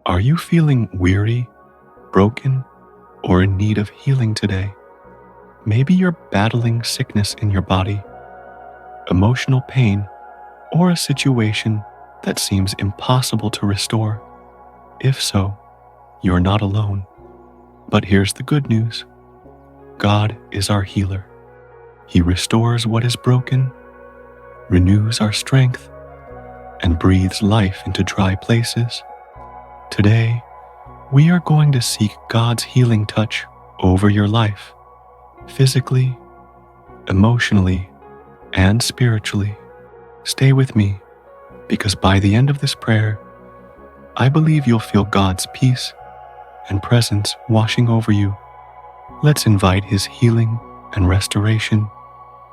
Are you feeling weary, broken, or in need of healing today? Maybe you're battling sickness in your body, emotional pain, or a situation that seems impossible to restore. If so, you're not alone. But here's the good news. God is our healer. He restores what is broken, renews our strength, and breathes life into dry places. Today, we are going to seek God's healing touch over your life, physically, emotionally, and spiritually. Stay with me, because by the end of this prayer, I believe you'll feel God's peace and presence washing over you. Let's invite His healing and restoration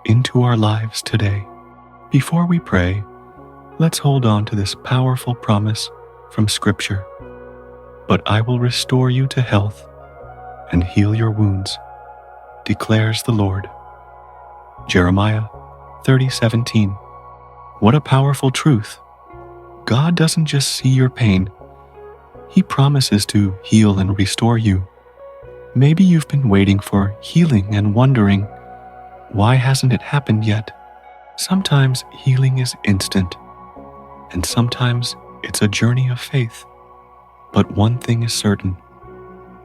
into our lives today. Before we pray, let's hold on to this powerful promise from Scripture. But I will restore you to health and heal your wounds, declares the Lord. Jeremiah 30:17. What a powerful truth. God doesn't just see your pain. He promises to heal and restore you. Maybe you've been waiting for healing and wondering, why hasn't it happened yet? Sometimes healing is instant, and sometimes it's a journey of faith. But one thing is certain,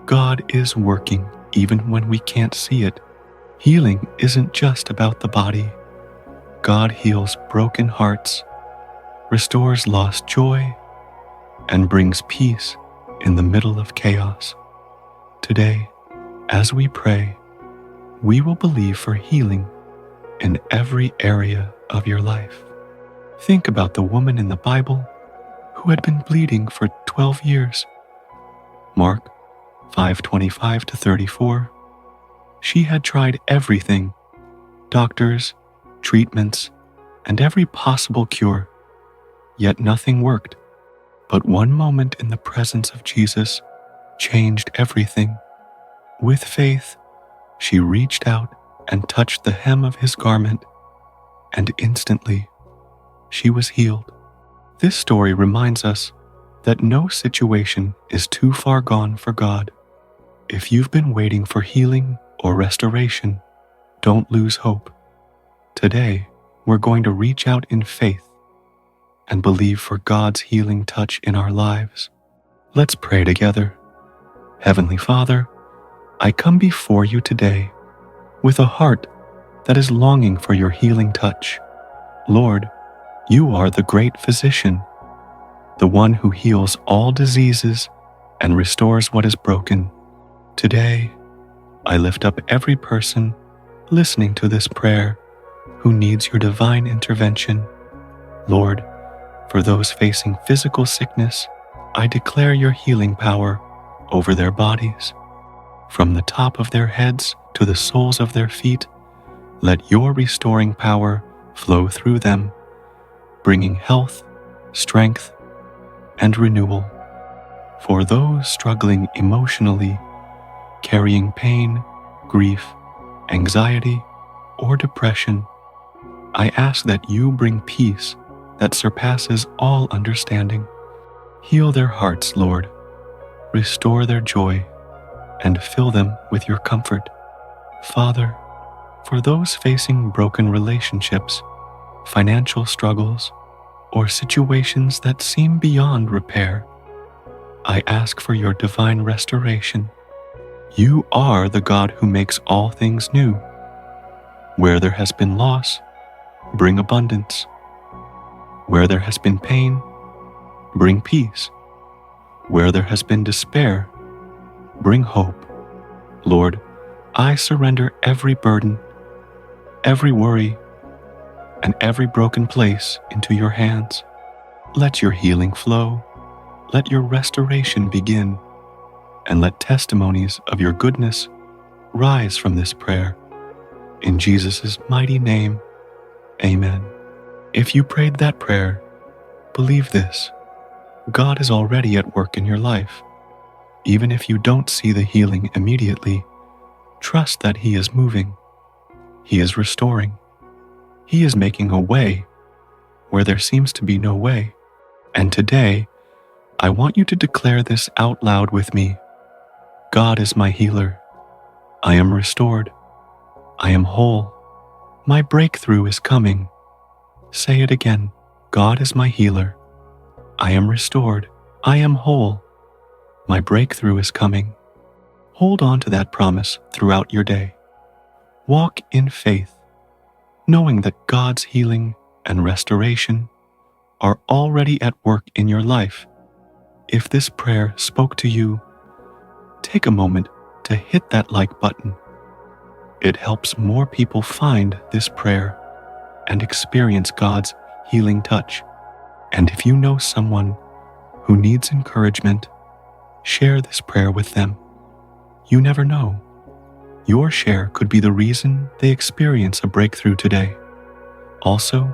God is working even when we can't see it. Healing isn't just about the body. God heals broken hearts, restores lost joy, and brings peace in the middle of chaos. Today, as we pray, we will believe for healing in every area of your life. Think about the woman in the Bible who had been bleeding for 12 years. Mark 5:25-34. She had tried everything, doctors, treatments, and every possible cure, yet nothing worked. But one moment in the presence of Jesus changed everything. With faith, she reached out and touched the hem of his garment, and instantly she was healed. This story reminds us that no situation is too far gone for God. If you've been waiting for healing or restoration, don't lose hope. Today, we're going to reach out in faith and believe for God's healing touch in our lives. Let's pray together. Heavenly Father, I come before you today with a heart that is longing for your healing touch. Lord, you are the great physician, the one who heals all diseases and restores what is broken. Today, I lift up every person listening to this prayer who needs your divine intervention. Lord, for those facing physical sickness, I declare your healing power over their bodies. From the top of their heads to the soles of their feet, let your restoring power flow through them, bringing health, strength, and renewal. For those struggling emotionally, carrying pain, grief, anxiety, or depression, I ask that you bring peace that surpasses all understanding. Heal their hearts, Lord. Restore their joy and fill them with your comfort. Father, for those facing broken relationships, financial struggles, or situations that seem beyond repair, I ask for your divine restoration. You are the God who makes all things new. Where there has been loss, bring abundance. Where there has been pain, bring peace. Where there has been despair, bring hope. Lord, I surrender every burden, every worry, and every broken place into your hands. Let your healing flow. Let your restoration begin. And let testimonies of your goodness rise from this prayer. In Jesus' mighty name, amen. If you prayed that prayer, believe this. God is already at work in your life. Even if you don't see the healing immediately, trust that He is moving. He is restoring. He is making a way where there seems to be no way. And today, I want you to declare this out loud with me. God is my healer. I am restored. I am whole. My breakthrough is coming. Say it again. God is my healer. I am restored. I am whole. My breakthrough is coming. Hold on to that promise throughout your day. Walk in faith, knowing that God's healing and restoration are already at work in your life. If this prayer spoke to you, take a moment to hit that like button. It helps more people find this prayer and experience God's healing touch. And if you know someone who needs encouragement, share this prayer with them. You never know. Your share could be the reason they experience a breakthrough today. Also,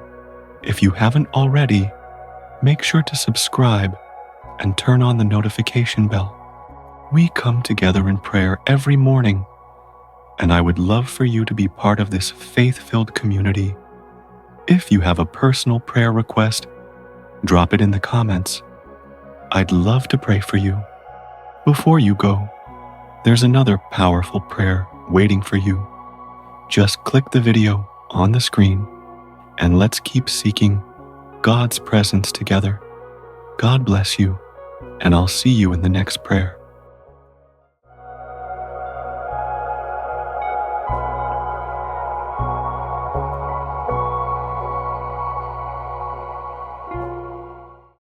if you haven't already, make sure to subscribe and turn on the notification bell. We come together in prayer every morning, and I would love for you to be part of this faith-filled community. If you have a personal prayer request, drop it in the comments. I'd love to pray for you. Before you go, there's another powerful prayer waiting for you. Just click the video on the screen and let's keep seeking God's presence together. God bless you, and I'll see you in the next prayer.